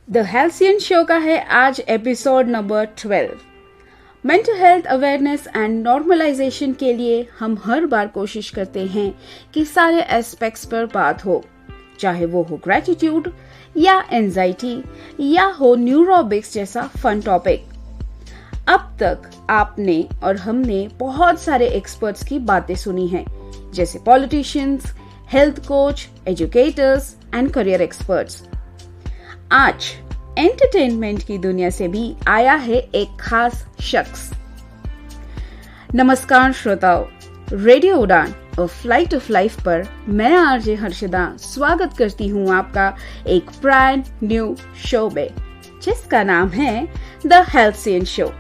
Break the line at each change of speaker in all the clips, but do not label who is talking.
The halcyon show का है आज episode number 12। Mental health awareness and normalisation के लिए हम हर बार कोशिश करते हैं कि सारे एस्पेक्ट्स पर बात हो, चाहे वो हो ग्रेटिट्यूड या एंजाइटी या हो न्यूरोबिक्स जैसा फन टॉपिक। अब तक आपने और हमने बहुत सारे एक्सपर्ट्स की बातें सुनी हैं, जैसे politicians, health coach, educators and career experts. आज एंटरटेनमेंट की दुनिया से भी आया है एक खास शख्स। नमस्कार श्रोताओ, रेडियो उड़ान और फ्लाइट ऑफ लाइफ पर मैं आरजे हर्षदा स्वागत करती हूँ आपका एक ब्रांड न्यू शो में, जिसका नाम है द हेल्सियन शो।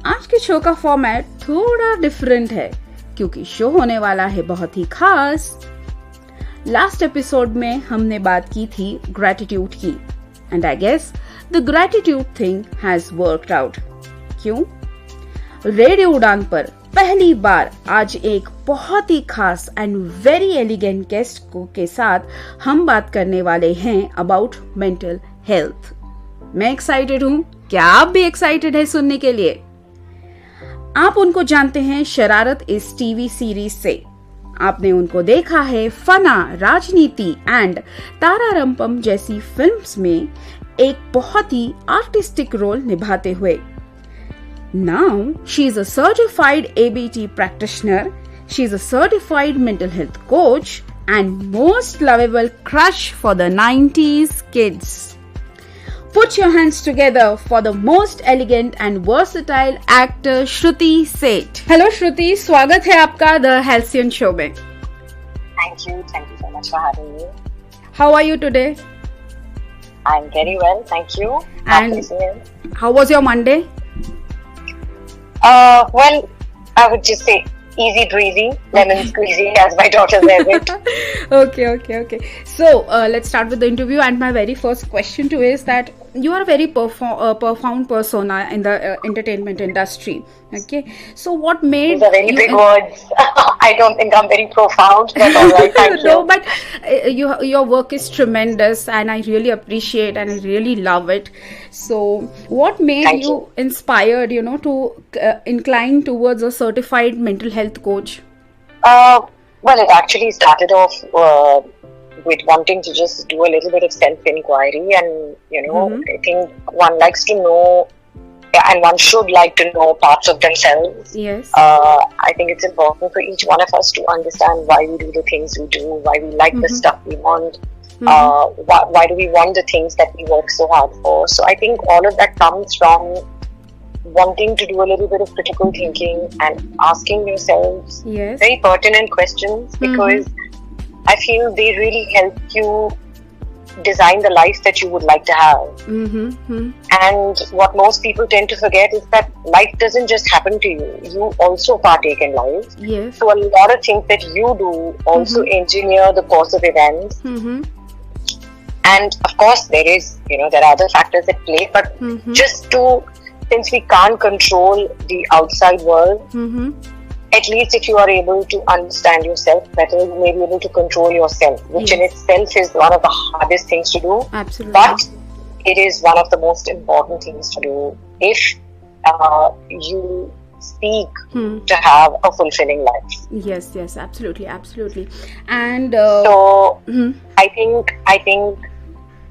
आज के शो का फॉर्मेट थोड़ा डिफरेंट है क्योंकि शो होने वाला है बहुत ही खास। लास्ट एपिसोड में हमने बात की थी ग्रेटिट्यूड की, and I guess the gratitude thing has worked out. क्यों? रेडियो उड़ान पर पहली बार आज एक बहुत ही खास एंड वेरी एलिगेंट गेस्ट के साथ हम बात करने वाले हैं अबाउट मेंटल हेल्थ। मैं एक्साइटेड हूँ, क्या आप भी एक्साइटेड है सुनने के लिए? आप उनको जानते हैं शरारत इस टीवी सीरीज से। आपने उनको देखा है फना, राजनीति एंड तारारंपम जैसी फिल्म्स में एक बहुत ही आर्टिस्टिक रोल निभाते हुए। Now she is a certified ABT practitioner, she is a certified mental health coach and most lovable crush for the 90s kids. Put your hands together for the most elegant and versatile actor Shruti Seth. Hello Shruti, स्वागत है आपका The Halcyon Show में.
Thank you so much for having me.
How are you today?
I'm very well, thank you.
And how was your Monday?
Well, I would just say easy breezy, lemon squeezy, as my daughter says it.
Okay. So let's start with the interview, and my very first question to you is that you are a very profound persona in the entertainment industry. Okay, so what made
These are very big words. I don't think I'm very profound, but all right, thank you.
No, but your work is tremendous, and I really appreciate and I really love it. So, what made you inspired, to incline towards a certified mental health coach?
Well, it actually started off with wanting to just do a little bit of self-inquiry, and I think one likes to know, and one should like to know parts of themselves.
Yes.
I think it's important for each one of us to understand why we do the things we do, why we like the stuff we want, why do we want the things that we work so hard for. So I think all of that comes from wanting to do a little bit of critical thinking and asking yourselves very pertinent questions, because I feel they really help you design the life that you would like to have. And what most people tend to forget is that life doesn't just happen to you. You also partake in life.
Yes.
So a lot of things that you do also engineer the course of events. And of course there are other factors at play, but since we can't control the outside world, at least if you are able to understand yourself better, you may be able to control yourself, which in itself is one of the hardest things to do.
Absolutely.
But it is one of the most important things to do if you seek to have a fulfilling life.
Yes, absolutely. And
so I think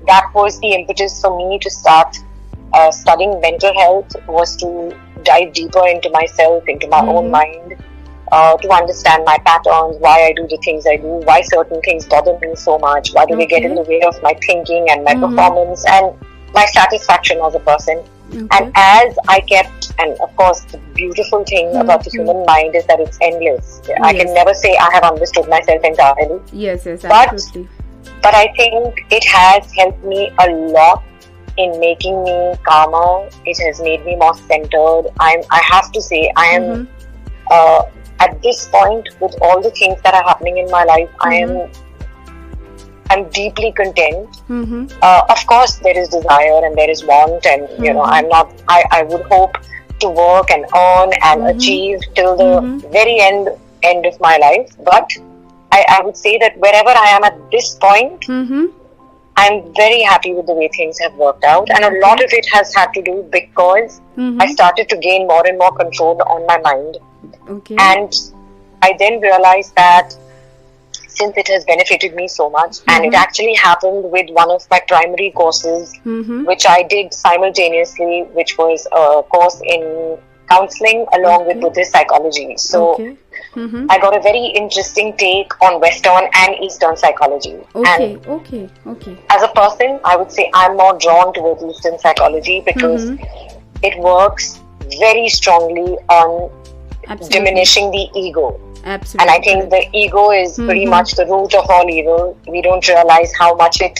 that was the impetus for me to start studying mental health, was to dive deeper into myself, into my own mind, to understand my patterns, why I do the things I do, why certain things bother me so much, why do they get in the way of my thinking and my performance and my satisfaction as a person. And as I kept, and of course the beautiful thing about the human mind is that it's endless. I can never say I have understood myself entirely.
Yes, absolutely.
But I think it has helped me a lot in making me calmer. It has made me more centered. I have to say, I am at this point, with all the things that are happening in my life, I'm deeply content. Of course, there is desire and there is want, and I would hope to work and earn and achieve till the very end of my life. But I would say that wherever I am at this point, I'm very happy with the way things have worked out, and a lot of it has had to do because I started to gain more and more control on my mind.
Okay.
And I then realized that since it has benefited me so much, and it actually happened with one of my primary courses, which I did simultaneously, which was a course in counseling along with Buddhist psychology. So I got a very interesting take on Western and Eastern psychology.
Okay.
As a person, I would say I'm more drawn towards Eastern psychology because it works very strongly on diminishing the ego.
Absolutely.
And I think the ego is pretty much the root of all evil. We don't realize how much it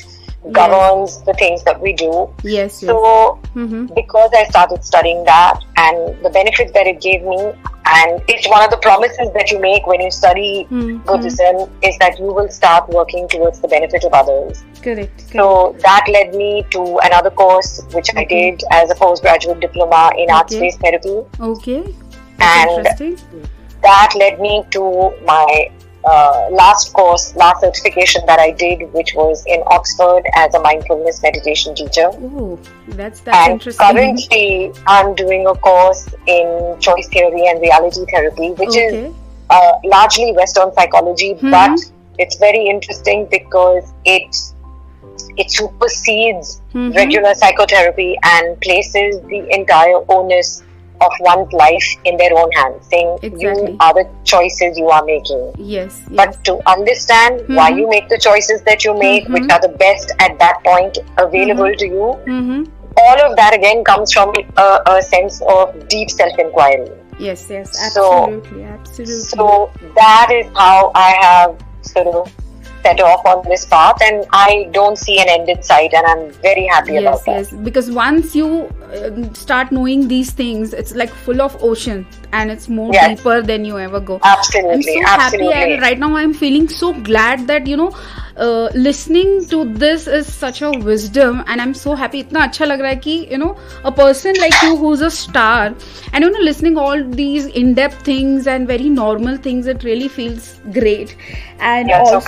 governs the things that we do.
Yes.
So, because I started studying that and the benefit that it gave me, and it's one of the promises that you make when you study Buddhism, is that you will start working towards the benefit of others.
Correct.
So that led me to another course which I did as a postgraduate diploma in arts-based therapy.
Okay.
And
Interesting.
that led me to my last certification that I did, which was in Oxford as a mindfulness meditation teacher.
Oh, that's
And
interesting.
currently, I'm doing a course in choice theory and reality therapy, which is largely Western psychology, but it's very interesting because it supersedes regular psychotherapy and places the entire onus of one's life in their own hands, saying you are the choices you are making.
Yes.
But to understand why you make the choices that you make, which are the best at that point available to you, all of that again comes from a sense of deep self-inquiry.
Yes, absolutely.
So that is how I have sort of set off on this path, and I don't see an end in sight, and I'm very happy about that.
Yes, because once you start knowing these things, it's like full of ocean, and it's more deeper than you ever go.
Absolutely.
I'm so happy, and right now I'm feeling so glad that listening to this is such a wisdom, and I'm so happy. इतना अच्छा लग रहा है कि a person like you who's a star, and listening all these in-depth things and very normal things, it really feels great. And also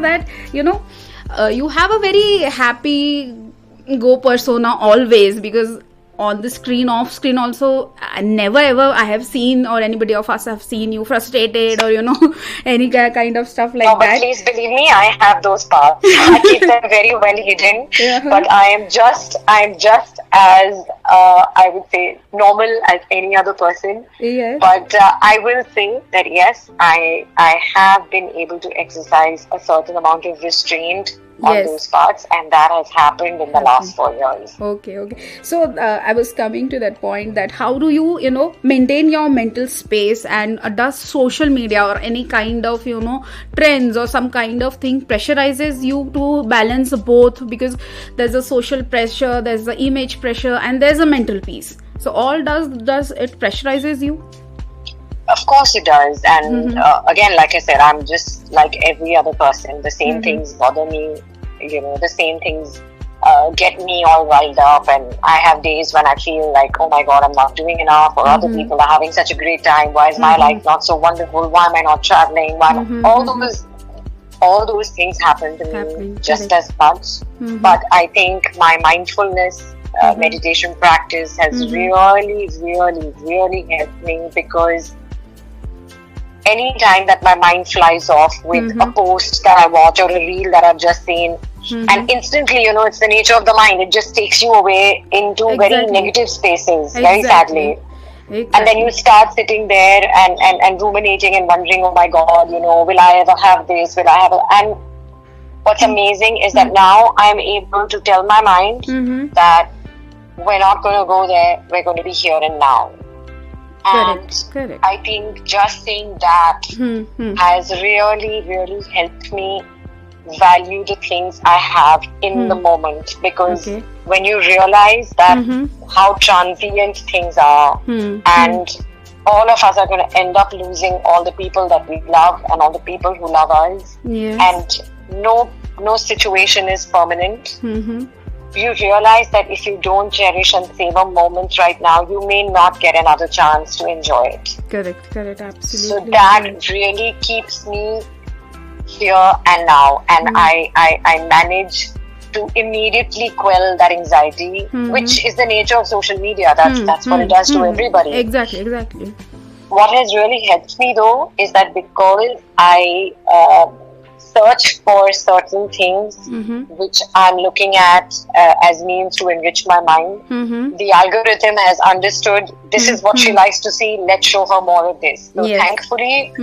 that you have a very happy go persona always, because on the screen, off screen also, never ever I have seen, or anybody of us have seen you frustrated or any kind of stuff like that.
But please believe me, I have those parts. I keep them very well hidden. But I am just as I would say normal as any other person. But I will say that yes, I have been able to exercise a certain amount of restraint on those parts, and that has happened in the last 4 years.
Okay. So I was coming to that point, that how do you maintain your mental space, and does social media or any kind of trends or some kind of thing pressurizes you to balance both? Because there's a social pressure, there's the image pressure, and there's a mental peace. So all does it pressurizes you?
Of course it does, and again, like I said, I'm just like every other person. The same things bother me, the same things get me all riled up, and I have days when I feel like, oh my god, I'm not doing enough, or other people are having such a great time. Why is my life not so wonderful? Why am I not traveling? All those things happen to me just as much. But I think my mindfulness meditation practice has really helped me, because anytime that my mind flies off with a post that I watch or a reel that I've just seen, and instantly, it's the nature of the mind, it just takes you away into very negative spaces, very sadly. And then you start sitting there and ruminating and wondering, oh my god, will I ever have this? And what's amazing is that now I'm able to tell my mind that we're not going to go there, we're going to be here and now.
Correct.
I think just saying that has really helped me value the things I have in the moment, because when you realize that how transient things are, and all of us are going to end up losing all the people that we love and all the people who love us, and no situation is permanent. You realize that if you don't cherish and savor moments right now, you may not get another chance to enjoy it.
Correct, absolutely.
So that really keeps me here and now, and I manage to immediately quell that anxiety, which is the nature of social media. That's what it does to everybody.
Exactly.
What has really helped me though is that because I search for certain things which I'm looking at as means to enrich my mind, the algorithm has understood this is what she likes to see, let's show her more of this. So thankfully,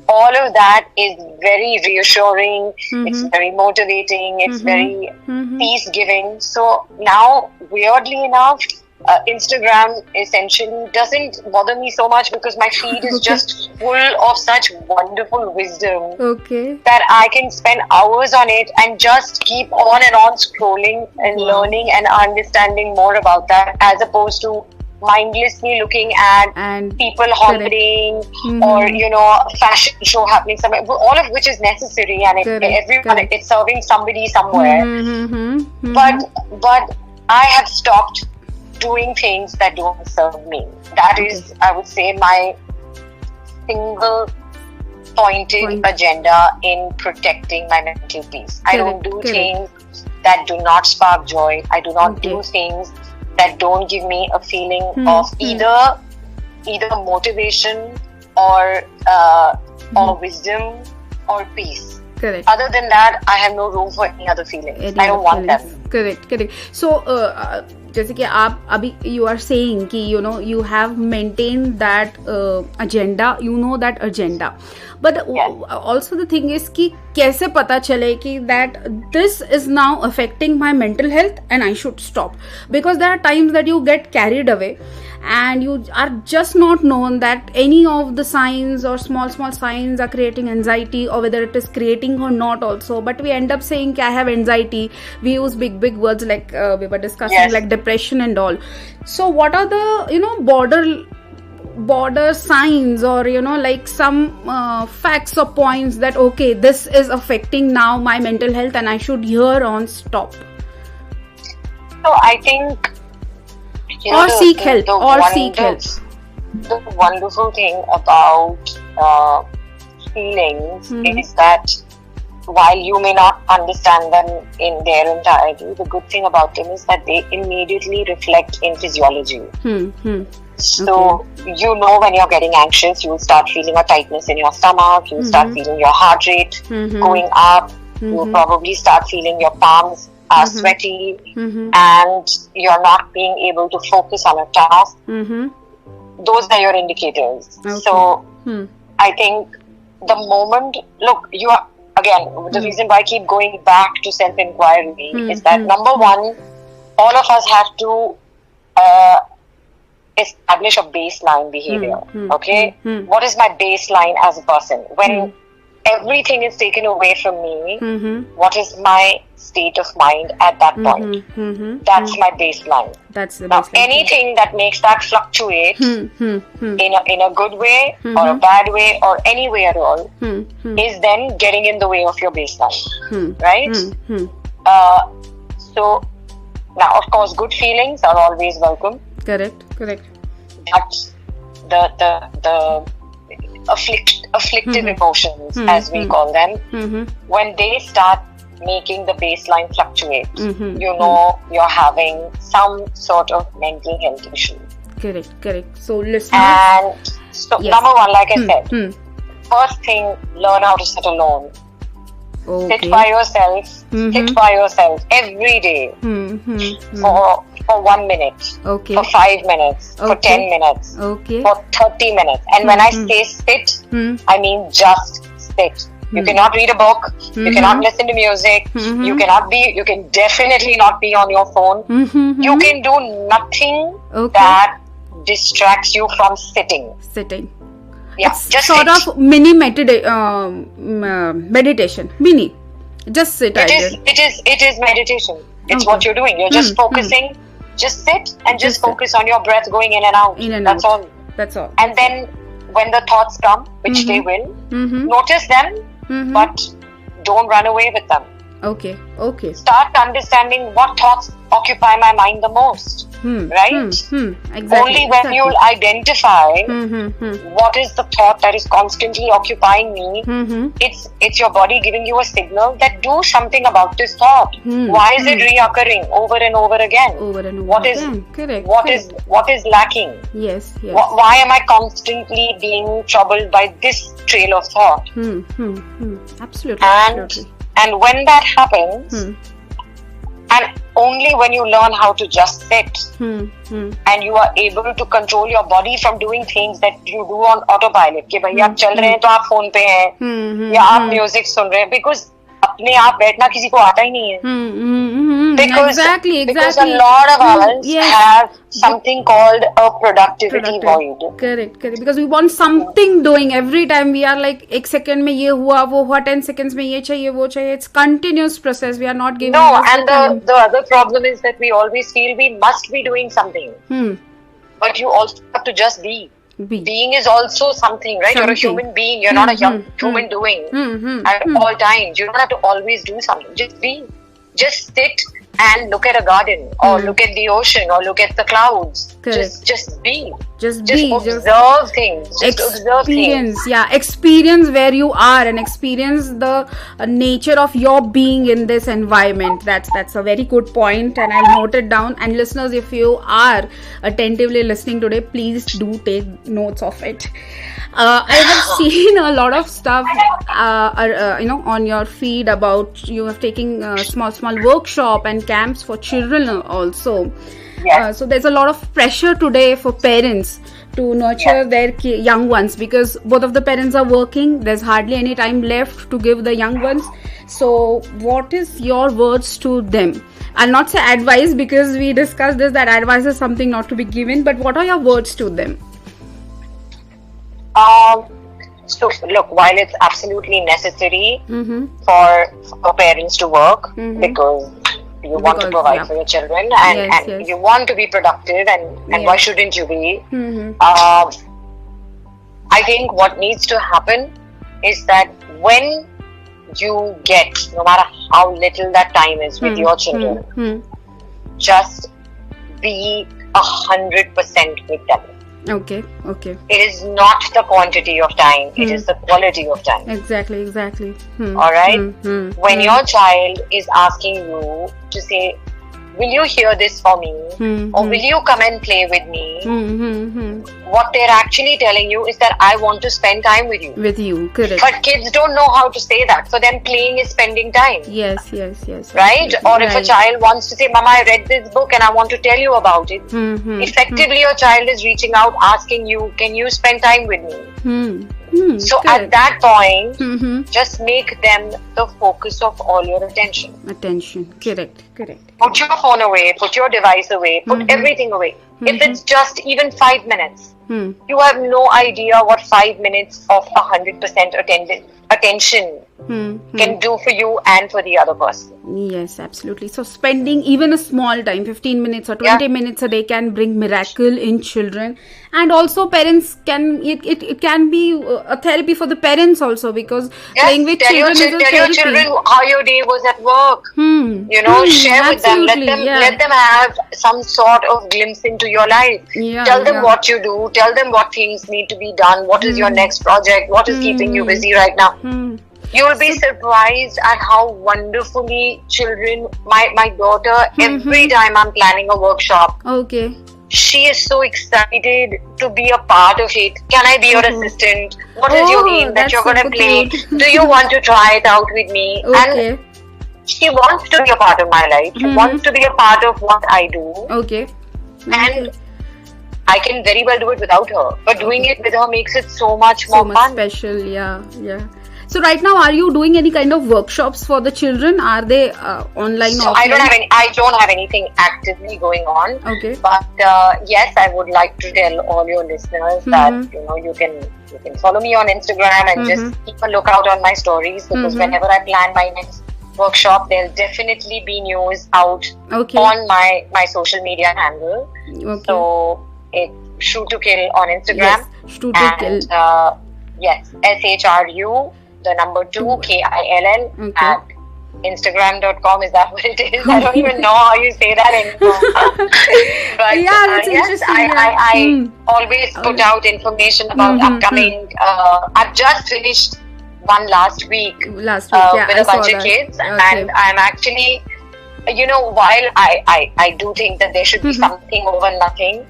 all of that is very reassuring, it's very motivating, it's very peace-giving. So now, weirdly enough, Instagram essentially doesn't bother me so much because my feed is just full of such wonderful wisdom that I can spend hours on it and just keep on and on scrolling and learning and understanding more about that, as opposed to mindlessly looking at people holidaying or fashion show happening somewhere, all of which is necessary, and it's serving somebody somewhere. But I have stopped doing things that don't serve me. That is, I would say, my single pointed agenda in protecting my mental peace. I don't do things that do not spark joy. I do not do things that don't give me a feeling of either motivation or wisdom or peace.
Correct.
Other than that, I have no room for any other feelings. I don't want them.
Correct. So, जैसे कि आप अभी you are saying कि you have maintained that agenda, that agenda, but also the thing is कि कैसे पता चले कि that this is now affecting my mental health and I should stop, because there are times that you get carried away and you are just not known that any of the signs or small signs are creating anxiety, or whether it is creating or not also, but we end up saying I have anxiety. We use big words like we were discussing, like depression and all. So what are the border signs, or like some facts or points that okay, this is affecting now my mental health and I should here on stop?
So I think
seek help.
The wonderful thing about feelings is that while you may not understand them in their entirety, the good thing about them is that they immediately reflect in physiology. So, when you're getting anxious, you'll start feeling a tightness in your stomach, you'll start feeling your heart rate going up, you'll probably start feeling your palms are sweaty, and you're not being able to focus on a task. Those are your indicators. So, I think the moment, you are, again, the reason why I keep going back to self-inquiry is that number one, all of us have to establish a baseline behavior. What is my baseline as a person? When everything is taken away from me, what is my state of mind at that point? That's my baseline.
That's the
now,
baseline.
Anything that makes that fluctuate in a good way or a bad way or any way at all is then getting in the way of your baseline, right? So now, of course, good feelings are always welcome.
Correct.
But the afflictive emotions, as we call them, when they start making the baseline fluctuate, you're having some sort of mental health issue.
Correct. So listeners,
and so number one, like I said, first thing, learn how to sit alone. Sit by yourself. Sit by yourself every day for 1 minute, for 5 minutes, for 10 minutes, for 30 minutes. And when I say sit, I mean just sit. You cannot read a book. You cannot listen to music. You can definitely not be on your phone. You can do nothing that distracts you from sitting. Yeah,
it's
just
sort
sit.
of mini meditation. Just sit.
It is meditation. It's what you're doing. You're just focusing. Just sit and just focus on your breath going in and out. That's all. And then when the thoughts come, which they will, notice them, but don't run away with them.
Okay. Okay.
Start understanding what thoughts occupy my mind the most. Right?
Exactly.
Only when you'll identify what is the thought that is constantly occupying me, it's your body giving you a signal that do something about this thought. Why is it reoccurring over and over again? What is lacking?
Yes.
Why am I constantly being troubled by this trail of thought?
Absolutely.
And when that happens, and only when you learn how to just sit and you are able to control your body from doing things that you do on autopilot, कि भाई आप चल रहे हैं तो आप phone पे हैं या आप म्यूजिक सुन रहे हैं, because अपने आप बैठना किसी को आता ही नहीं है.
Exactly.
Because a lot of us have something called a productivity void.
Correct. Because we want something doing every time. We are like, एक second में ये हुआ, वो हुआ, 10 seconds में ये चाहिए, वो चाहिए. It's continuous process. We are not giving.
No, and the other problem is that we always feel we must be doing something. But you also have to just be. Being is also something, right? You're a human being. You're not a human doing at all times. You don't have to always do something. Just be. Just sit and look at a garden, or look at the ocean, or look at the clouds.
Correct.
Just be.
Just
observe things. Just observe things.
Yeah, experience where you are and experience the nature of your being in this environment. That's a very good point, and I'll note it down. And listeners, if you are attentively listening today, please do take notes of it. I have seen a lot of stuff, on your feed about you have taken small workshop and camps for children also.
Yes.
So there's a lot of pressure today for parents to nurture their young ones, because both of the parents are working. There's hardly any time left to give the young ones. So what is your words to them? I'll not say advice, because we discussed this, that advice is something not to be given, but what are your words to them?
So look, while it's absolutely necessary for parents to work, because you want to provide for your children, and you want to be productive, and why shouldn't you be? I think what needs to happen is that when you get, no matter how little that time is with your children, just be 100% with them.
Okay.
It is not the quantity of time, it is the quality of time.
Exactly.
Alright? When your child is asking you to say, will you hear this for me? Or will you come and play with me? What they're actually telling you is that I want to spend time with you.
Correct.
But kids don't know how to say that. For them, playing is spending time.
Yes.
Right? Or if a child wants to say, Mama, I read this book and I want to tell you about it. Effectively, your child is reaching out, asking you, can you spend time with me? So
correct.
At that point, just make them the focus of all your attention.
Correct.
Put your phone away, put your device away, put everything away. If it's just even 5 minutes, you have no idea what 5 minutes of 100% attention can do for you and for the other person.
Yes, absolutely. So spending even a small time, 15 minutes or 20 minutes a day, can bring miracle in children. And also parents can, it can be a therapy for the parents also, because playing with children is a therapy.
Tell your children how your day was at work. Share with them. Let them have some sort of glimpse into your life. Tell them what you do. Tell them what things need to be done. What is your next project? What is keeping you busy right now? You will be surprised at how wonderfully children, my daughter, every time I'm planning a workshop, she is so excited to be a part of it. Can I be your assistant? What is your game that you're going to play? Do you want to try it out with me? And she wants to be a part of my life. She wants to be a part of what I do. And I can very well do it without her. But doing it with her makes it so much more fun.
Special, yeah. So right now, are you doing any kind of workshops for the children? Are they online or offline?
I don't have anything actively going on. But yes, I would like to tell all your listeners that you can follow me on Instagram and just keep a lookout on my stories, because whenever I plan my next workshop, there'll definitely be news out on my social media handle. So it's Shoot to Kill on Instagram.
Shoot to Kill.
Yes, SHRU, the number 2, KILL at Instagram.com, is that what it is? I don't even know how you say that anymore. But
yeah, that's interesting.
I always put out information about upcoming. I've just finished one last week with a bunch of kids, and I'm actually, while I do think that there should be something over nothing,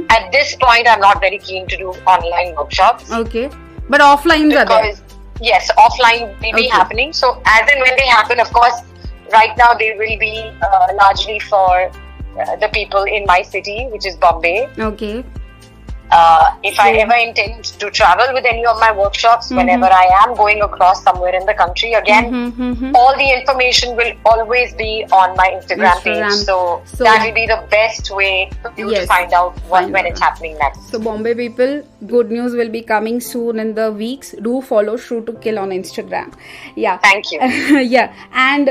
at this point I'm not very keen to do online workshops.
Okay, but offline are there.
Yes, offline will be happening. So as and when they happen, of course, right now they will be largely for the people in my city, which is Bombay.
Okay.
If I ever intend to travel with any of my workshops, whenever I am going across somewhere in the country, again, all the information will always be on my Instagram page. So that will be the best way for you to find out when it's happening next.
So Bombay people, good news will be coming soon in the weeks. Do follow Shrew to Kill on Instagram. Yeah.
Thank you.
Yeah. And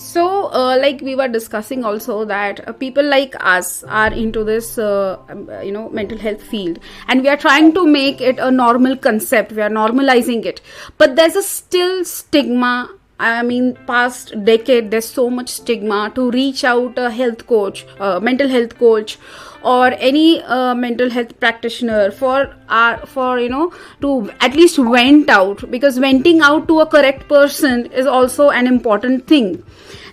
so like we were discussing also that people like us are into this mental health field, and we are trying to make it a normal concept. We are normalizing it, but there's a still stigma. I mean, past decade there's so much stigma to reach out a health coach, mental health coach, or any mental health practitioner for to at least vent out, because venting out to a correct person is also an important thing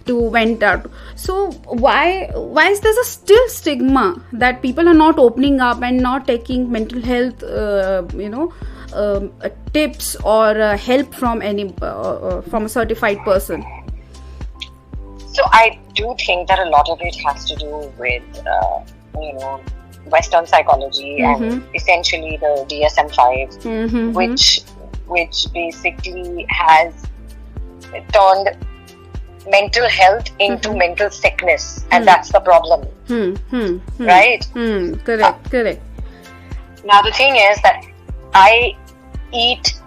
to vent out. So why is there a still stigma that people are not opening up and not taking mental health tips or help from any from a certified person?
So I do think that a lot of it has to do with Western psychology and essentially the DSM-5, which basically has turned mental health into mental sickness, and that's the problem. Right?
Correct.
Now the thing is that I eat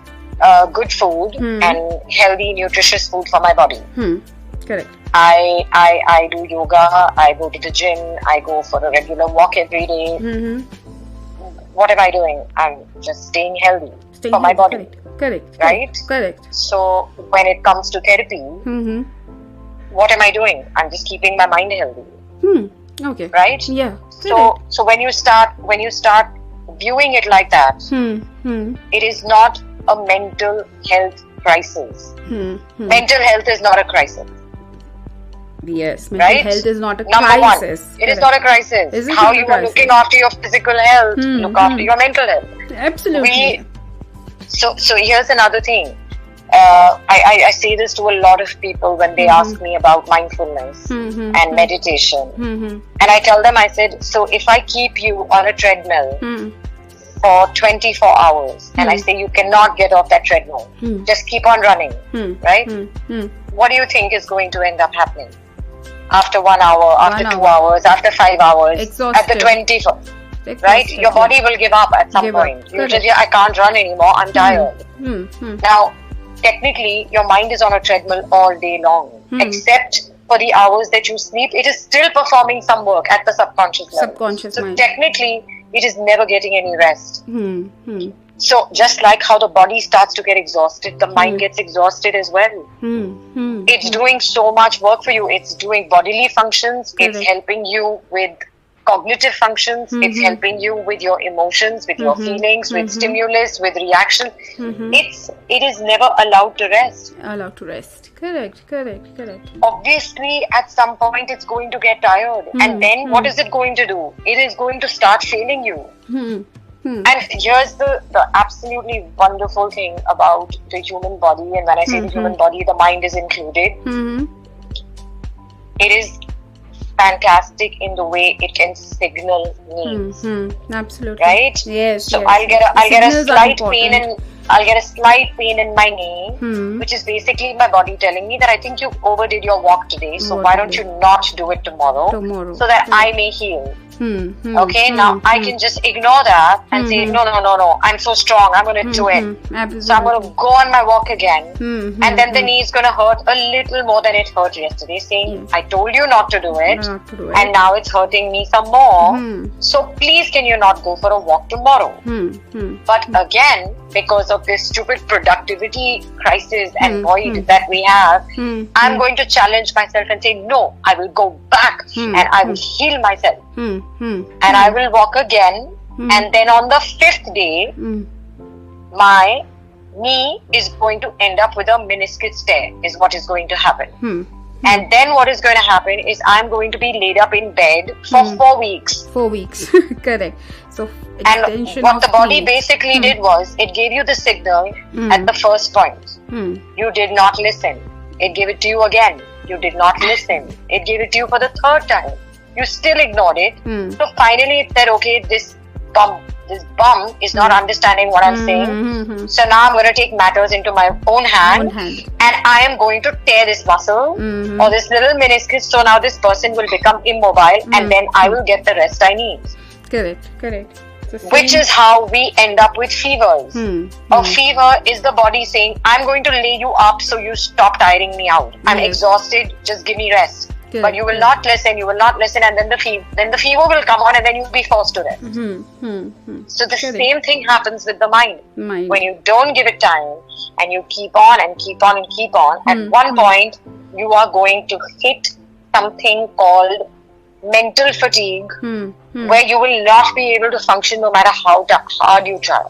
good food and healthy, nutritious food for my body.
Correct.
I do yoga, I go to the gym, I go for a regular walk every day. What am I doing? I'm just staying healthy for my body.
Correct.
Right?
Correct.
So when it comes to therapy, what am I doing? I'm just keeping my mind healthy.
Okay.
Right?
Yeah.
So when you start viewing it like that, it is not a mental health crisis. Mental health is not a crisis.
Yes, mental health is not a
Number
crisis.
One, it is not a crisis. How you are looking after your physical health, look after your mental health.
Absolutely.
So here's another thing. I say this to a lot of people when they ask me about mindfulness and meditation. And I tell them, I said, so if I keep you on a treadmill for 24 hours and I say you cannot get off that treadmill, just keep on running, right? What do you think is going to end up happening? After 1 hour, after 2 hours, after 5 hours,
exhausted.
After 24, right? Your body will give up at some point. You just, I can't run anymore, I'm tired. Now, technically, your mind is on a treadmill all day long, except for the hours that you sleep. It is still performing some work at the subconscious level. So technically, it is never getting any rest. So just like how the body starts to get exhausted, the mind gets exhausted as well. It's doing so much work for you. It's doing bodily functions. It's helping you with cognitive functions. It's helping you with your emotions, with your feelings, with stimulus, with reaction. It is never allowed to rest.
Correct.
Obviously, at some point, it's going to get tired. And then what is it going to do? It is going to start failing you. And here's the absolutely wonderful thing about the human body. And when I say the human body, the mind is included. It is fantastic in the way it can signal needs.
Absolutely.
Right?
Yes.
So I'll get a slight pain in my knee, which is basically my body telling me that I think you overdid your walk today. So why don't you not do it tomorrow so that I may heal. Okay, now I can just ignore that and say, no, I'm so strong, I'm going to do it.
Absolutely.
So I'm going to go on my walk again. And then the knee is going to hurt a little more than it hurt yesterday, saying, I told you not to do it. And now it's hurting me some more. So please, can you not go for a walk tomorrow? But again, because of this stupid productivity crisis and void that we have, I'm going to challenge myself and say, no, I will go back and I will heal myself. And I will walk again. And then on the 5th day, my knee is going to end up with a meniscus tear, is what is going to happen. And then what is going to happen is I'm going to be laid up in bed for 4 weeks.
4 weeks. Correct. So,
and what the body basically did was, it gave you the signal at the first point. You did not listen. It gave it to you again. You did not listen. It gave it to you for the 3rd time. You still ignored it. So finally it said, okay, this bum is not understanding what I'm saying. So now I'm going to take matters into my own hand. And I am going to tear this muscle or this little meniscus. So now this person will become immobile and then I will get the rest I need.
Correct.
Which is how we end up with fevers. A fever is the body saying, I'm going to lay you up so you stop tiring me out. I'm exhausted, just give me rest. But you will not listen, and then the fever will come on and then you'll be forced to rest. So the same thing happens with the mind. When you don't give it time and you keep on, at one point you are going to hit something called mental fatigue, where you will not be able to function no matter how hard you try.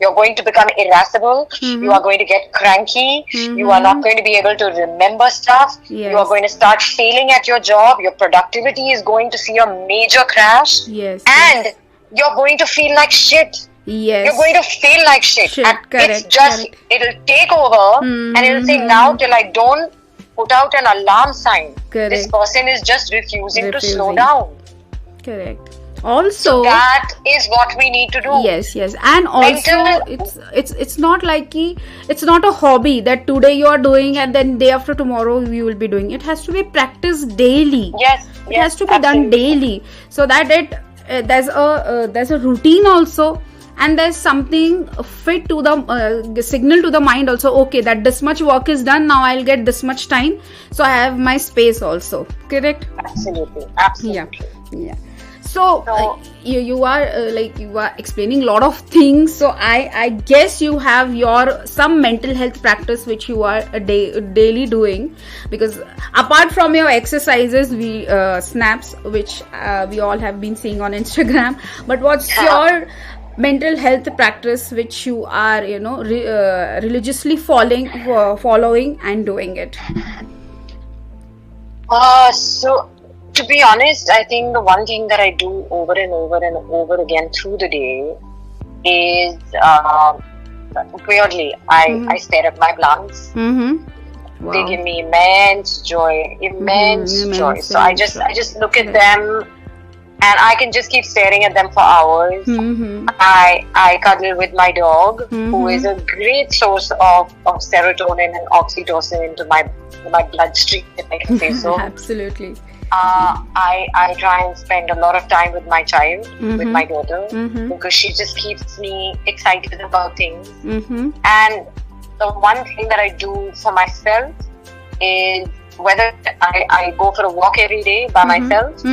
You're going to become irascible. You are going to get cranky. You are not going to be able to remember stuff. You are going to start failing at your job. Your productivity is going to see a major crash. And you're going to feel like shit. You're going to feel like shit. And it'll take over and it'll say, now till I don't put out an alarm sign, this person is just refusing to slow down.
Correct. Also,
so that is what we need to do.
Yes, and also it's not like it's not a hobby that today you are doing and then day after tomorrow you will be doing. It has to be practiced daily.
It
has to be done daily, so that there's a routine also. And there's something fit to the signal to the mind also. Okay, that this much work is done. Now I'll get this much time. So I have my space also. Correct?
Absolutely.
Yeah. So you are you are explaining a lot of things. So I guess you have some mental health practice which you are daily doing, because apart from your exercises, snaps which we all have been seeing on Instagram. But what's your mental health practice which you are religiously following and doing it?
So to be honest, I think the one thing that I do over and over again through the day is weirdly I stare at my plants. Wow. They give me immense joy. So I just look at them and I can just keep staring at them for hours. I cuddle with my dog, who is a great source of serotonin and oxytocin into my bloodstream, if I can say so.
Absolutely.
I try and spend a lot of time with my child, with my daughter, because she just keeps me excited about things. And the one thing that I do for myself is, whether I go for a walk every day by myself,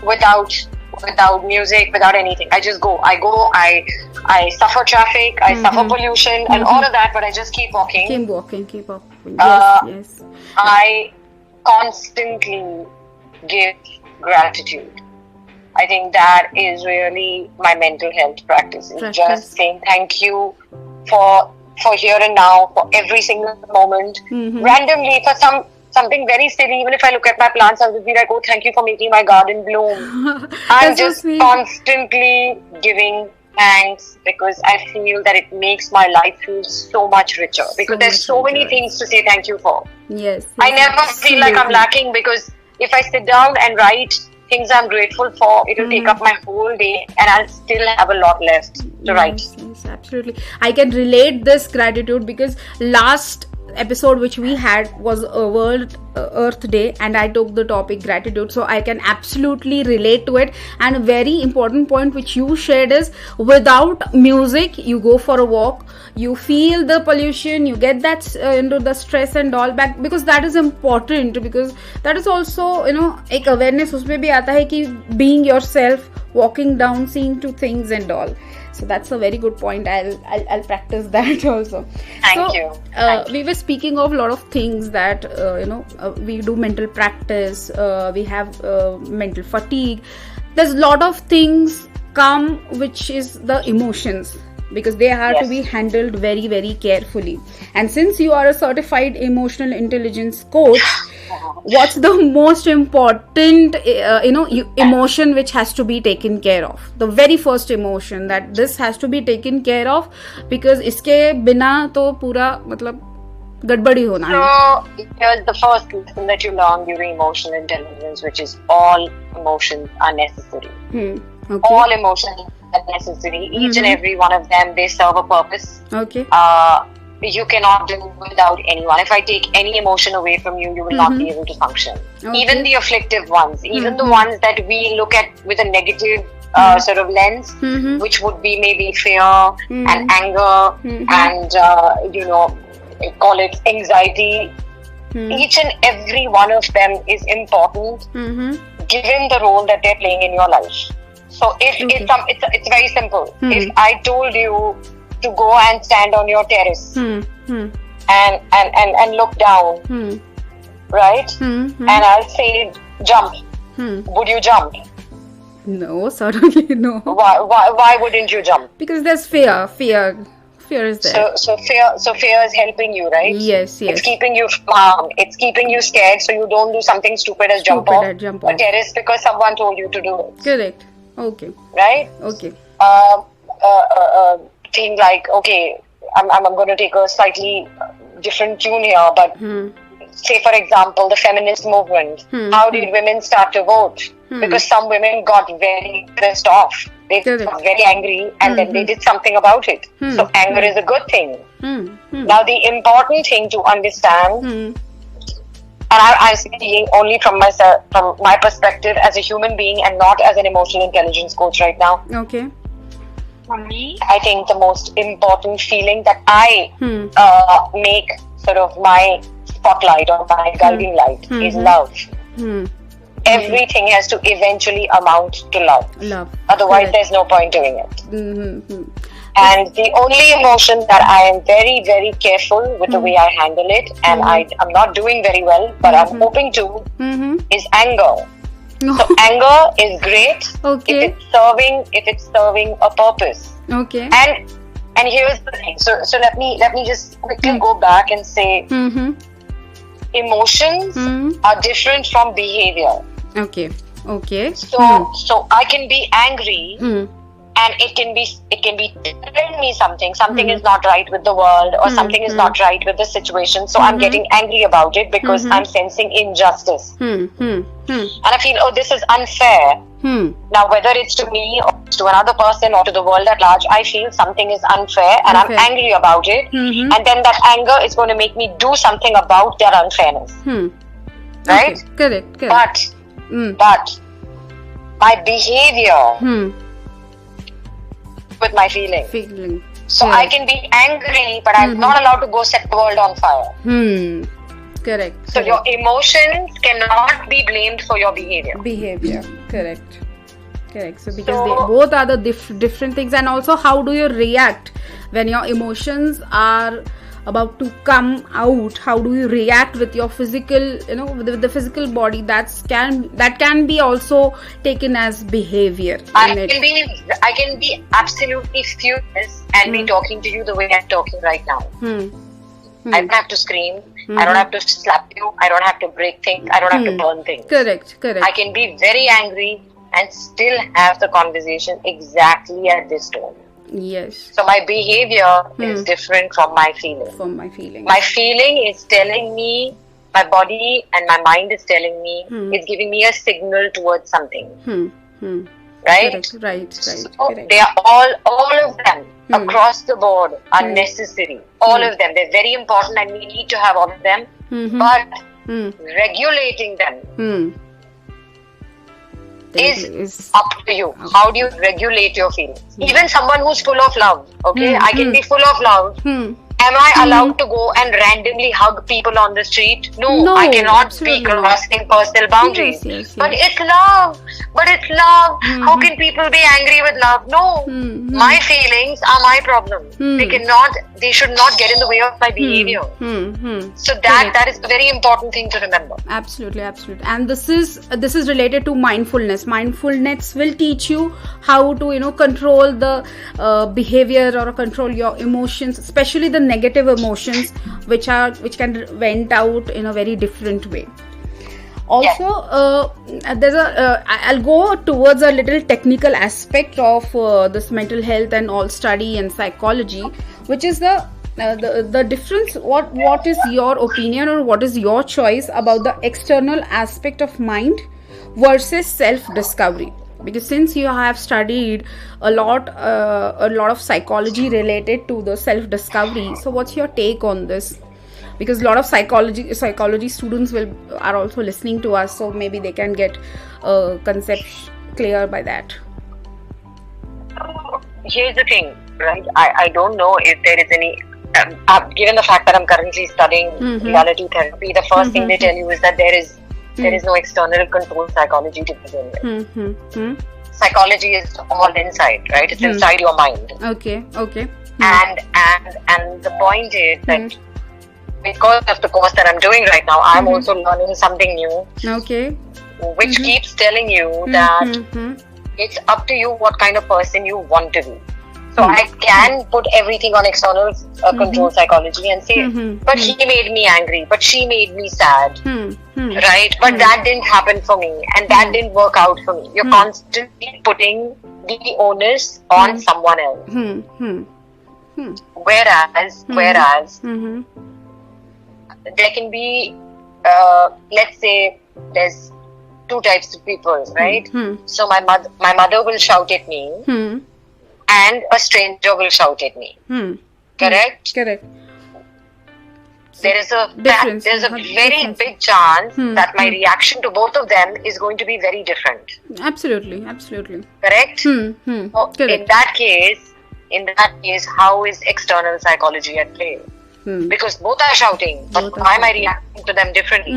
without music, without anything. I just go. I suffer traffic, I suffer pollution and all of that, but I just keep walking.
Keep walking. Yes.
I constantly give gratitude. I think that is really my mental health practice. It's just saying thank you for here and now, for every single moment. Randomly, for something very silly, even if I look at my plants, I'll just be like, oh, thank you for making my garden bloom. I'm just constantly giving thanks, because I feel that it makes my life feel so much richer, because there's so many things to say thank you for.
Yes.
I never feel like I'm lacking, because if I sit down and write things I'm grateful for, it will take up my whole day and I'll still have a lot left to write.
Yes, absolutely. I can relate this gratitude, because last episode which we had was a World Earth Day, and I took the topic gratitude, so I can absolutely relate to it. And a very important point which you shared is, without music you go for a walk, you feel the pollution, you get that into the stress and all back, because that is important, because that is also, you know, एक awareness उसमें भी आता है कि being yourself, walking down, seeing to things and all. So that's a very good point. I'll practice that also.
Thank you.
We were speaking of a lot of things that we do mental practice. We have mental fatigue. There's a lot of things come, which is the emotions, because they have to be handled very, very carefully. And since you are a certified emotional intelligence coach, what's the most important emotion which has to be taken care of? The very first emotion that this has to be taken care of, because इसके बिना तो पूरा मतलब गड़बड़ी होना है.
So here's the first lesson that you learn during emotional intelligence, which is all emotions are necessary.
Okay.
All emotions are necessary. Each and every one of them, they serve a purpose.
Okay.
You cannot do without anyone. If I take any emotion away from you, you will not be able to function.
Okay.
Even the afflictive ones, even the ones that we look at with a negative sort of lens, which would be maybe fear and anger and call it anxiety. Each and every one of them is important, given the role that they're playing in your life. So it's very simple. If I told you to go and stand on your terrace and look down, right? And I'll say jump. Would you jump?
No, certainly no.
Why wouldn't you jump?
Because there's fear. Fear is there.
So fear is helping you, right?
Yes.
It's keeping you calm. It's keeping you scared, so you don't do something stupid as jump off a terrace because someone told you to do it.
Correct. Okay.
Right?
Okay.
Thing like, okay, I'm going to take a slightly different tune here, but say for example the feminist movement. How did women start to vote? Because some women got very pissed off. They got very angry and then they did something about it. So anger is a good thing. Now the important thing to understand, and I'm speaking only from myself, from my perspective as a human being and not as an emotional intelligence coach right now.
Okay.
For me, I think the most important feeling that I make sort of my spotlight or my guiding light is love. Everything has to eventually amount to love. Otherwise, there's no point doing it. And the only emotion that I am very, very careful with the way I handle it, and I'm not doing very well, but I'm hoping to, is anger. So anger is great if it's serving a purpose.
Okay.
And here's the thing. So let me just quickly go back and say emotions are different from behavior.
Okay.
So I can be angry and it can be telling me something is not right with the world, or something is not right with the situation, so I'm getting angry about it because I'm sensing injustice and I feel, oh, this is unfair. Now whether it's to me or to another person or to the world at large, I feel something is unfair and I'm angry about it, and then that anger is going to make me do something about that unfairness. Right?
Okay. Correct.
But my behavior with my feeling. So I can be angry, but I'm not allowed to go set the world on fire.
Correct.
So your emotions cannot be blamed for your behavior.
Correct. So because they both are the different things, and also how do you react when your emotions are about to come out? How do you react with your physical, with the physical body? That can be also taken as behavior.
I can be absolutely furious and be talking to you the way I'm talking right now. I don't have to scream. I don't have to slap you. I don't have to break things. I don't have to burn things.
Correct.
I can be very angry and still have the conversation exactly at this tone.
Yes.
So my behavior is different from my feeling. My feeling is telling me, my body and my mind is telling me, it's giving me a signal towards something. right?
Right.
So they are all of them across the board are necessary. All of them, they're very important, and we need to have all of them. But regulating them is up to you. How do you regulate your feelings? Even someone who's full of love, okay, I can be full of love. Am I allowed to go and randomly hug people on the street? No, I cannot be crossing personal boundaries.
Yes.
But it's love. How can people be angry with love? No. My feelings are my problem. They should not get in the way of my behavior. So that is a very important thing to remember.
Absolutely. And this is related to mindfulness. Mindfulness will teach you how to, control the behavior or control your emotions, especially the negative emotions which can vent out in a very different way. Also, I'll go towards a little technical aspect of this mental health and all study and psychology, which is the difference. What is your opinion or what is your choice about the external aspect of mind versus self-discovery? Because since you have studied a lot of psychology related to the self-discovery, so what's your take on this? Because a lot of psychology students are also listening to us, so maybe they can get concept clear by that.
Here's the thing, right? I don't know if there is any. Given the fact that I'm currently studying reality therapy, the first thing they tell you is that there is no external control psychology to begin with. Psychology is all inside, right? It's inside your mind.
Okay.
And the point is that because of the course that I'm doing right now, I'm also learning something new.
Okay.
Which keeps telling you that it's up to you what kind of person you want to be. So I can put everything on external control psychology and say, but he made me angry, but she made me sad, right? But that didn't happen for me, and that didn't work out for me. You're constantly putting the onus on someone else. Whereas there can be, let's say, there's two types of people, right? So my mother will shout at me. And a stranger will shout at me. Correct?
Correct.
There is a very big chance that my reaction to both of them is going to be very different.
Absolutely.
Correct? So
Correct.
In that case, how is external psychology at play? Because both are shouting, but why am I reacting to them differently?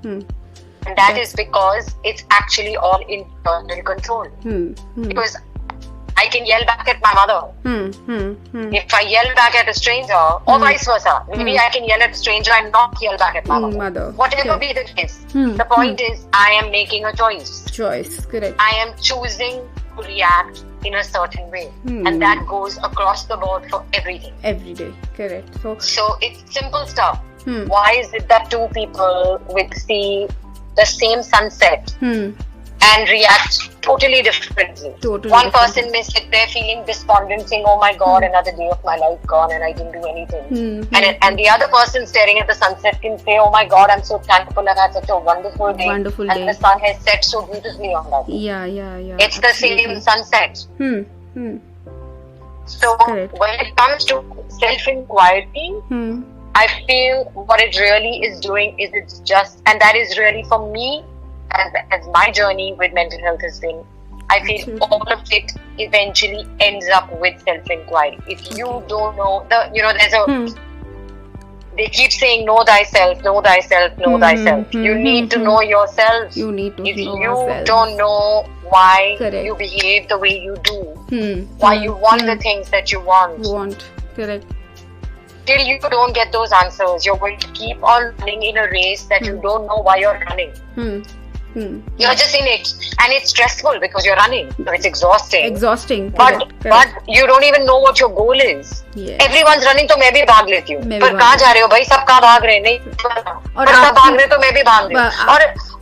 And that is because it's actually all internal control. Because I can yell back at my mother. If I yell back at a stranger, or vice versa, maybe I can yell at a stranger and not yell back at my mother. Whatever be the case, the point is I am making a choice.
Correct.
I am choosing to react in a certain way, and that goes across the board for everything.
Every day, correct.
So it's simple stuff. Why is it that two people will see the same sunset and react totally differently? One person may sit there feeling despondent, saying, "Oh my God, another day of my life gone, and I didn't do anything." And the other person staring at the sunset can say, "Oh my God, I'm so thankful. I've had such a wonderful day, and the sun has set so beautifully on that."
Yeah.
It's the same sunset. So when it comes to self-inquiry, I feel what it really is doing is it's just, and that is really for me. As my journey with mental health has been, I feel all of it eventually ends up with self-inquiry. If you don't know, they keep saying, know thyself. You need to know yourself. If you don't know why you behave the way you do, why you want the things that you want.
Correct.
Till you don't get those answers, you're going to keep on running in a race that you don't know why you're running. You're just in it, and it's stressful because you're running, so it's exhausting. But you don't even know what your goal is. Everyone's running, तो मैं भी भाग लेती हूँ. पर कहाँ जा रहे हो भाई? सब कहाँ भाग रहे हैं? नहीं पता. और सब भाग रहे तो मैं भी भाग रही हूँ.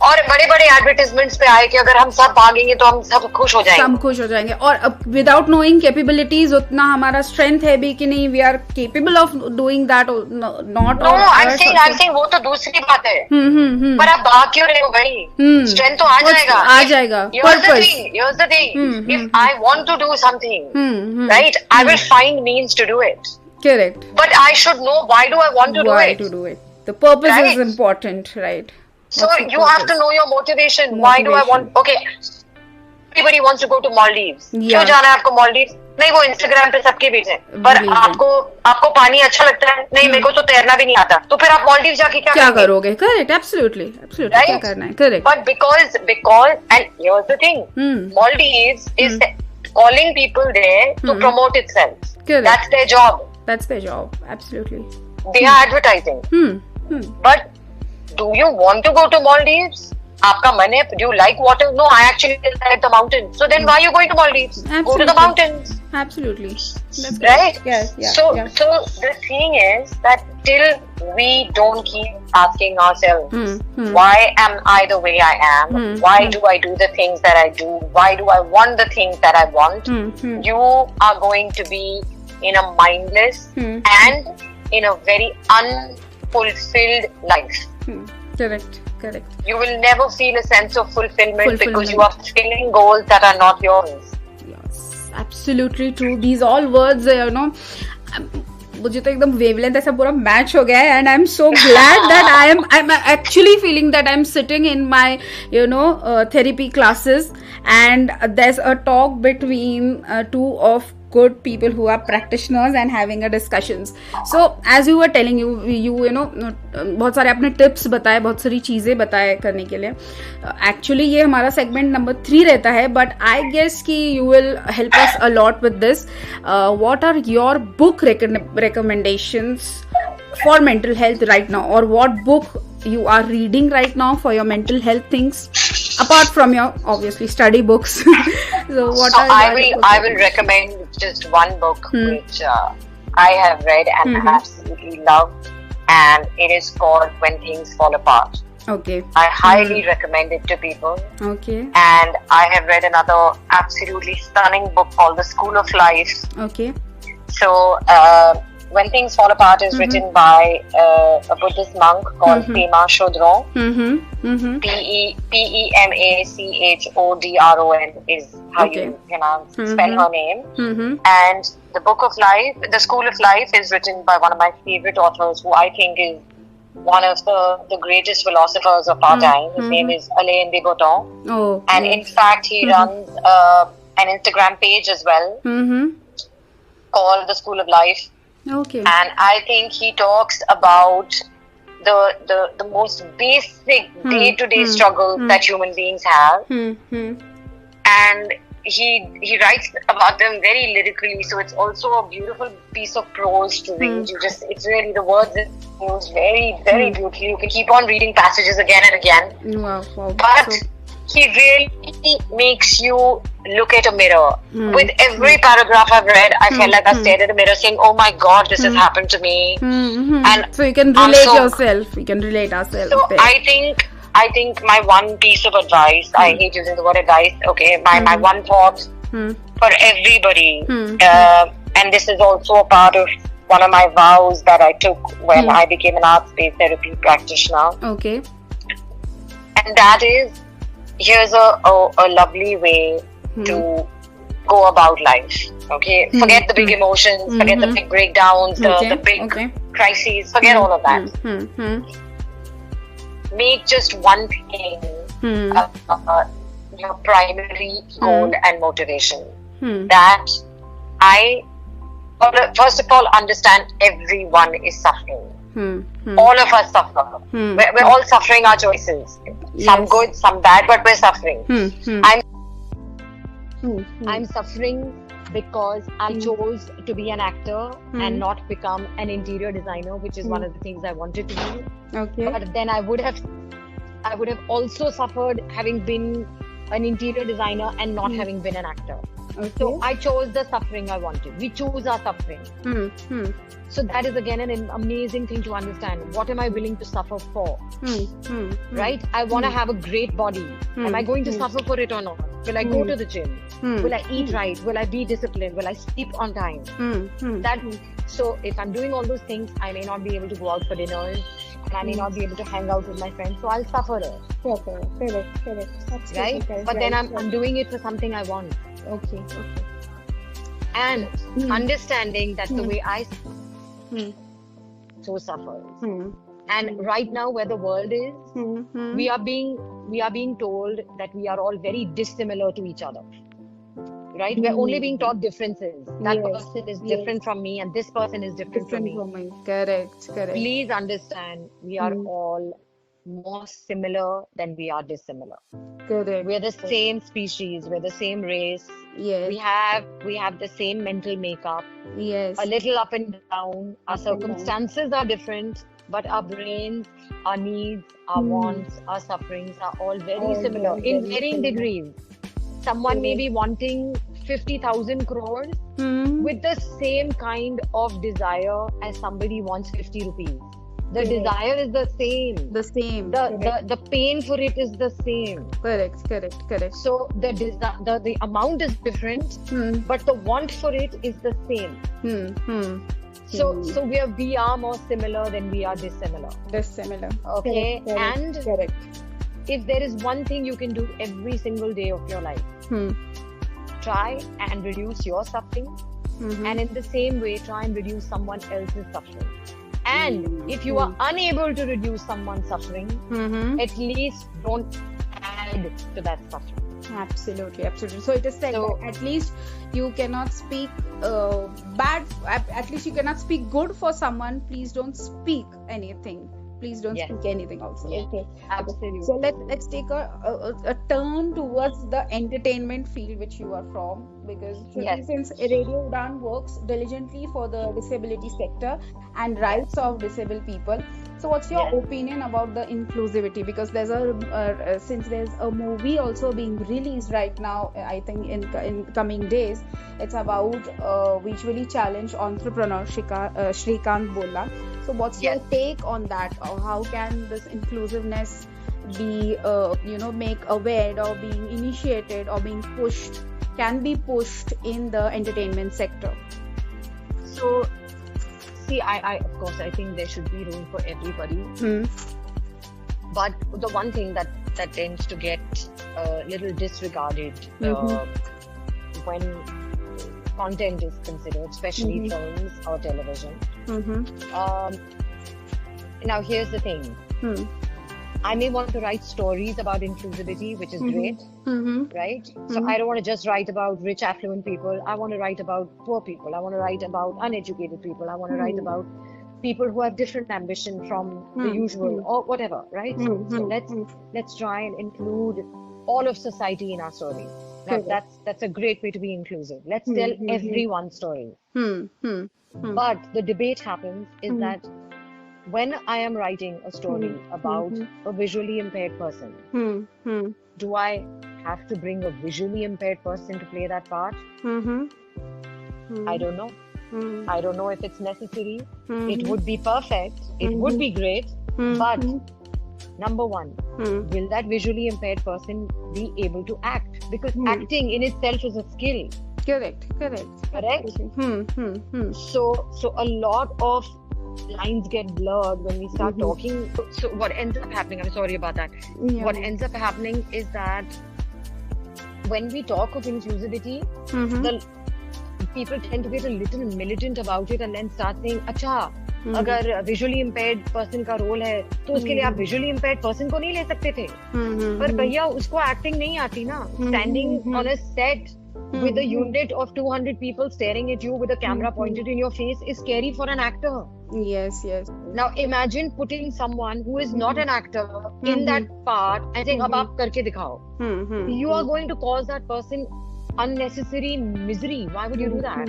और बड़े बड़े एडवर्टाइजमेंट्स पे आए कि अगर हम सब भागेंगे तो हम सब खुश हो जाएंगे,
हम खुश हो जाएंगे, और विदाउट नोइंग कैपेबिलिटीज उतना हमारा स्ट्रेंथ है भी कि नहीं, we are capable of doing that not.
No, I am saying वो तो दूसरी बात है, पर आप भाग क्यों रहे हो भाई? स्ट्रेंथ तो आ जाएगा। Here's the thing. If I want to do something, right, I will find means to do it.
Correct.
But I should know why do I want to do it.
Why to do it? The purpose is important, right?
So you have to know your motivation. Why do I want? Okay, everybody wants to go to Maldives. क्यों जाना है आपको Maldives? नहीं, वो Instagram पे सबके बीच है, पर आपको पानी अच्छा लगता है? नहीं, मेरे को तो तैरना भी नहीं आता, तो फिर आप Maldives जाके क्या
करोगे? Correct, absolutely, right? क्या करना है? Correct.
But because and here's the thing, Maldives is calling people there to promote itself. Correct. That's their job. Absolutely. They are advertising. But do you want to go to Maldives? आपका मन है? Do you like water? No, I actually like the mountains. So then why are you going to Maldives? Absolutely. Go to the mountains.
Absolutely. That's
right?
Yes. Yeah.
So the thing is that till we don't keep asking ourselves, why am I the way I am? Why do I do the things that I do? Why do I want the things that I want? You are going to be in a mindless and in a very unfulfilled life.
Correct.
You will never feel a sense of fulfillment because you are filling goals that are not yours.
Yes, absolutely true. These all words, मुझे तो एकदम wavelength ऐसा पूरा match हो गया है, and I am so glad that I am actually feeling that I am sitting in my therapy classes, and there's a talk between two of good people who are practitioners and having a discussions. So as you were telling, you know बहुत सारे अपने tips बताए, बहुत सारी चीज़ें बताए करने के लिए. एक्चुअली ये हमारा सेगमेंट नंबर 3 रहता है, बट आई गेस कि you will help us a lot with this. What are your book recommendations for mental health right now, or what book you are reading right now for your mental health things, apart from your obviously study books?
I will recommend just one book which I have read and absolutely love, and it is called When Things Fall Apart.
Okay.
I highly recommend it to people.
Okay.
And I have read another absolutely stunning book called The School of Life.
Okay.
So When Things Fall Apart is written by a Buddhist monk called Pema Chodron. Pemachotron is how you spell her name. And the Book of Life, The School of Life, is written by one of my favorite authors, who I think is one of the greatest philosophers of our time. His name is Alain de Botton. And in fact, he runs an Instagram page as well called The School of Life.
Okay.
And I think he talks about the most basic day-to-day struggles that human beings have. And he writes about them very lyrically, so it's also a beautiful piece of prose to read. It's really, the words used very, very beautifully. You can keep on reading passages again and again.
Wow.
But he really makes you look at a mirror. With every paragraph I've read, I felt like I stared at a mirror saying, oh my God, this has happened to me.
And so you can relate yourself. We can relate ourselves.
So I think my one piece of advice, I hate using the word advice, okay, my one thought for everybody, and this is also a part of one of my vows that I took when I became an art-based therapy practitioner.
Okay.
And that is, here's a lovely way to go about life. Okay, forget the big emotions, forget the big breakdowns, the big crises, forget all of that. Make just one thing your primary goal and motivation. That first of all, understand everyone is suffering. All of us suffer. We're all suffering our choices. Some good, some bad, but we're suffering. I'm suffering because I chose to be an actor and not become an interior designer, which is one of the things I wanted to do.
Okay.
But then I would have also suffered having been an interior designer and not having been an actor.
Okay.
So I chose the suffering I wanted. We choose our suffering. So that is again an amazing thing to understand. What am I willing to suffer for? Right? I want to have a great body. Am I going to suffer for it or not? Will I go to the gym? Will I eat right? Will I be disciplined? Will I sleep on time? So if I'm doing all those things, I may not be able to go out for dinners, and I may not be able to hang out with my friends. So I'll suffer it.
Correct.
Right? But then I'm doing it for something I want.
Okay.
And understanding that the way I so suffers. And right now, where the world is, we are being told that we are all very dissimilar to each other. Right? We're only being taught differences. That person is different from me, and this person is different from me.
Correct.
Please understand, we are all more similar than we are dissimilar.
Correct.
We're the same species. We're the same race.
Yes.
We have the same mental makeup.
Yes.
A little up and down. Our circumstances are different, but our brains, our needs, our wants, our sufferings are all very similar in varying degrees. Someone may be wanting 50,000 crores with the same kind of desire as somebody wants 50 rupees. The desire is the same. The pain for it is the same.
Correct.
So the amount is different, but the want for it is the same. So we are more similar than we are dissimilar. Okay, and
correct.
If there is one thing you can do every single day of your life, try and reduce your suffering, and in the same way, try and reduce someone else's suffering. And if you are unable to reduce someone's suffering, at least don't add to that suffering.
Absolutely. So it is said that at least you cannot speak bad, at least you cannot speak good for someone. Please don't speak anything. Please don't speak anything also. Okay.
Absolutely.
So let's take a turn towards the entertainment field which you are from, because since Radio Udaan works diligently for the disability sector and rights of disabled people. So what's your opinion about the inclusivity? Because there's since there's a movie also being released right now, I think in coming days, it's about visually challenged entrepreneur Shrikant Bolla. So what's your take on that? Or how can this inclusiveness be, make aware or being initiated or being pushed, can be pushed in the entertainment sector?
So, see, I of course, I think there should be room for everybody. But the one thing that tends to get a little disregarded when content is considered, especially films or television. Now, here's the thing. I may want to write stories about inclusivity, which is great, right? So I don't want to just write about rich, affluent people. I want to write about poor people. I want to write about uneducated people. I want to write about people who have different ambition from the usual or whatever, right? So let's try and include all of society in our story. Now, that's a great way to be inclusive. Let's tell everyone's story. But the debate happens is that when I am writing a story about a visually impaired person, do I have to bring a visually impaired person to play that part? I don't know. I don't know if it's necessary. It would be perfect. It would be great. But number one, will that visually impaired person be able to act? Because acting in itself is a skill.
Correct.
So a lot of lines get blurred when we start talking. So what ends up happening, I'm sorry about that. What ends up happening is that when we talk of inclusivity, the people tend to get a little militant about it and then start saying, अच्छा, अगर visually impaired person का role है, तो उसके लिए आप visually impaired person को नहीं ले सकते थे. पर भैया उसको acting नहीं आती ना. Standing on a set with a unit of 200 people staring at you with a camera pointed in your face is scary for an actor.
Yes.
Now imagine putting someone who is not an actor in that part and saying, अब आप करके दिखाओ. You are going to cause that person unnecessary misery. Why would you do that?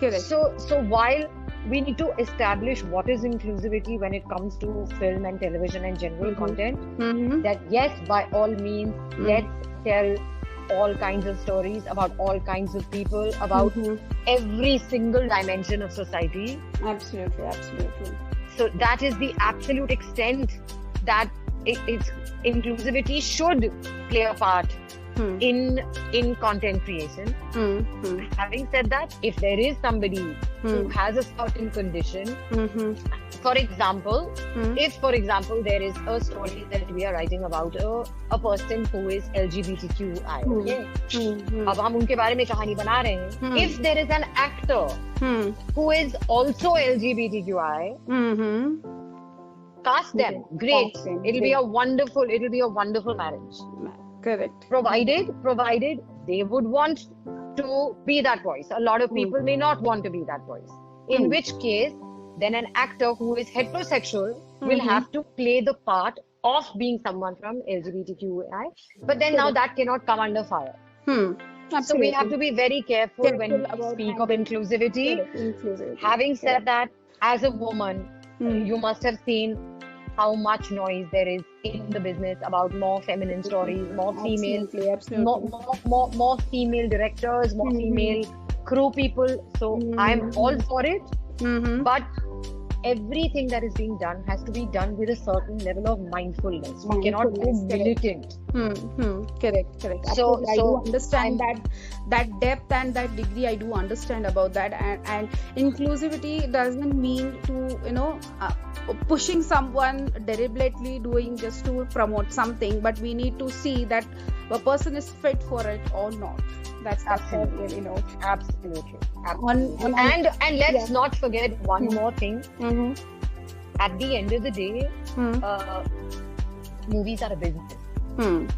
Correct.
So while we need to establish what is inclusivity when it comes to film and television and general content, that yes, by all means, let's tell all kinds of stories, about all kinds of people, about every single dimension of society.
Absolutely, absolutely.
So that is the absolute extent that it's inclusivity should play a part in content creation. Having said that, if there is somebody who has a certain condition, for example, if for example there is a story that we are writing about a person who is LGBTQI, okay? अब हम उनके बारे में कहानी बना रहे हैं. If there is an actor who is also LGBTQI, cast them. Great. It'll be a wonderful marriage.
Correct.
Provided they would want to be that voice. A lot of people may not want to be that voice. In which case, then an actor who is heterosexual will have to play the part of being someone from LGBTQI. But then now that cannot come under fire. So we have to be very careful when we speak of inclusivity. Having said that, as a woman, you must have seen how much noise there is in the business about more feminine stories, more female, more female directors, more female crew people. So I'm all for it. But everything that is being done has to be done with a certain level of mindfulness. We cannot go militant.
Correct. So I do understand that depth and that degree. I do understand about that, and inclusivity doesn't mean to pushing someone deliberately doing just to promote something, but we need to see that a person is fit for it or not. That's absolutely
Absolutely. And let's not forget one more thing. At the end of the day, movies are a business.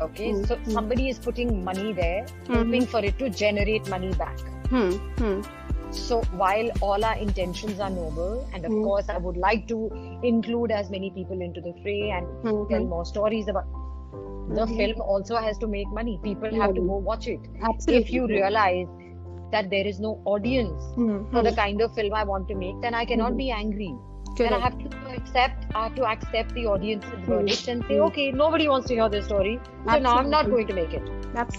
Okay, so somebody is putting money there, hoping for it to generate money back. So while all our intentions are noble, and of course I would like to include as many people into the fray and tell more stories about the film also has to make money. People have to go watch it.
Absolutely.
If you realize that there is no audience for the kind of film I want to make, then I cannot be angry. Then I have to accept the audience's verdict and say, okay, nobody wants to hear this story, so now I'm not going to make it.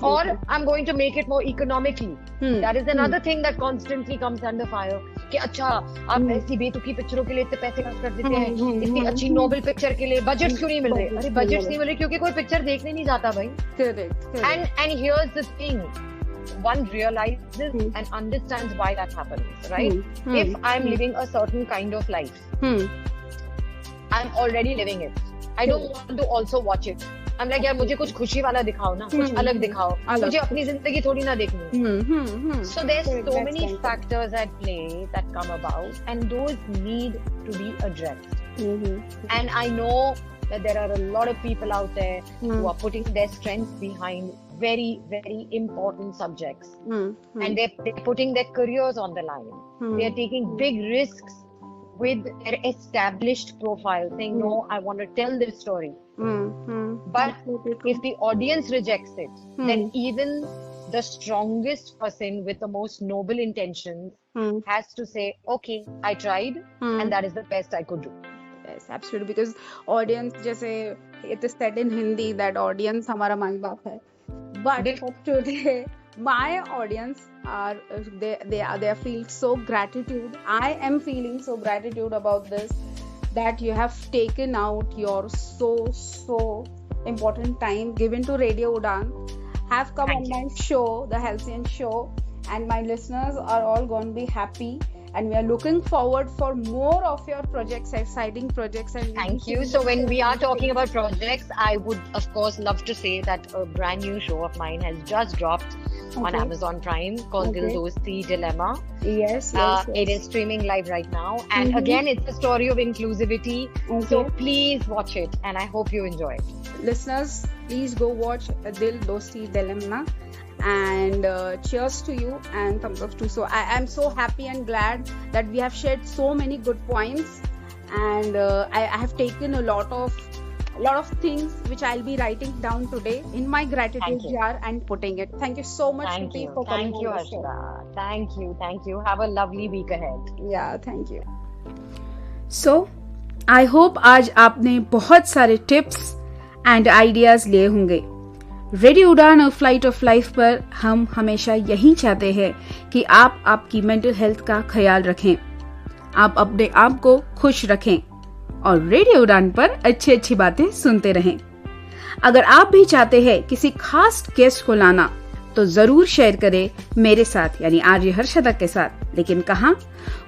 Or I'm going to make it more economically. That is another thing that constantly comes under fire. कि अच्छा आप ऐसी बेतुकी पिक्चरों के लिए इतने पैसे खर्च कर देते हैं, इतनी अच्छी नोबल पिक्चर के लिए बजट क्यों नहीं मिल रहे? अरे बजट नहीं मिल रहे क्योंकि कोई पिक्चर देखने नहीं जाता भाई. And here's the thing. One realizes and understands why that happens, right? If I'm living a certain kind of life, I'm already living it. I don't want to also watch it. I'm like, यार मुझे कुछ खुशी वाला दिखाओ ना, कुछ अलग दिखाओ. मुझे अपनी जिंदगी थोड़ी ना देखनी. So there's so many factors at play that come about, and those need to be addressed. And I know that there are a lot of people out there who are putting their strengths behind very, very important subjects. And they're putting their careers on the line. They're taking big risks with their established profile, saying, no, I want to tell this story. But if the audience rejects it, then even the strongest person with the most noble intentions has to say, okay, I tried, and that is the best I could do.
Yes, absolutely. Because audience, जैसे it is said in Hindi that audience हमारा माँ बाप है. But today, my audience are they feel so gratitude. I am feeling so gratitude about this, that you have taken out your so important time given to Radio Udaan, have come on my show, the Halcyon Show, and my listeners are all going to be happy. And we are looking forward for more of your projects, exciting projects. And
thank you. So when we are talking about projects, I would of course love to say that a brand new show of mine has just dropped on Amazon Prime called Dil Dosti Dilemma.
Yes.
It is streaming live right now. And again, it's a story of inclusivity. So please watch it. And I hope you enjoy it.
Listeners, please go watch Dil Dosti Dilemma. And cheers to you and thumbs up too. So I am so happy and glad that we have shared so many good points, and I have taken a lot of things which I'll be writing down today in my gratitude jar and putting it. Thank you so much, Shruti, for coming on the show.
Thank you. Have a lovely week ahead.
Yeah, thank you. So I hope आज आपने बहुत सारे tips and ideas लिए होंगे. Radio उड़ान और flight of life पर हम हमेशा यही चाहते हैं कि आप आपकी मेंटल हेल्थ का ख्याल रखें, आप अपने आप को खुश रखें और रेडियो उड़ान पर अच्छी बातें सुनते रहें। अगर आप भी चाहते हैं किसी खास गेस्ट को लाना तो जरूर शेयर करें मेरे साथ यानी आरजे हर्षदा के साथ। लेकिन कहाँ?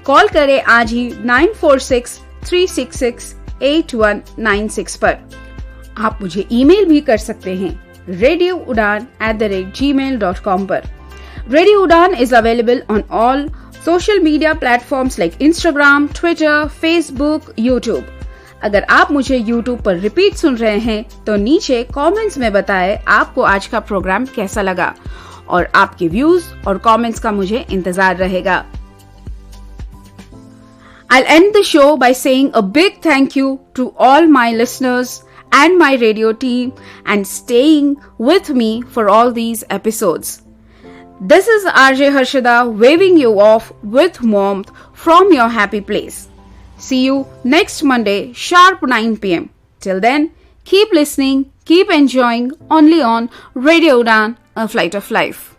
कॉल करें आज ही 9463668196 पर। आप मुझे ईमेल भी कर सकते हैं radioudan@gmail.com पर। रेडियो उड़ान is available on all social media platforms like Instagram, Twitter, Facebook, YouTube. अगर आप मुझे YouTube पर रिपीट सुन रहे हैं तो नीचे कमेंट्स में बताएं आपको आज का प्रोग्राम कैसा लगा और आपके व्यूज और कमेंट्स का मुझे इंतजार रहेगा। I'll end the show by saying a big thank you to all my listeners and my radio team and staying with me for all these episodes. This is RJ Harshada waving you off with warmth from your happy place. See you next Monday sharp 9 p.m. Till then, keep listening, keep enjoying only on Radio Udan, a flight of life.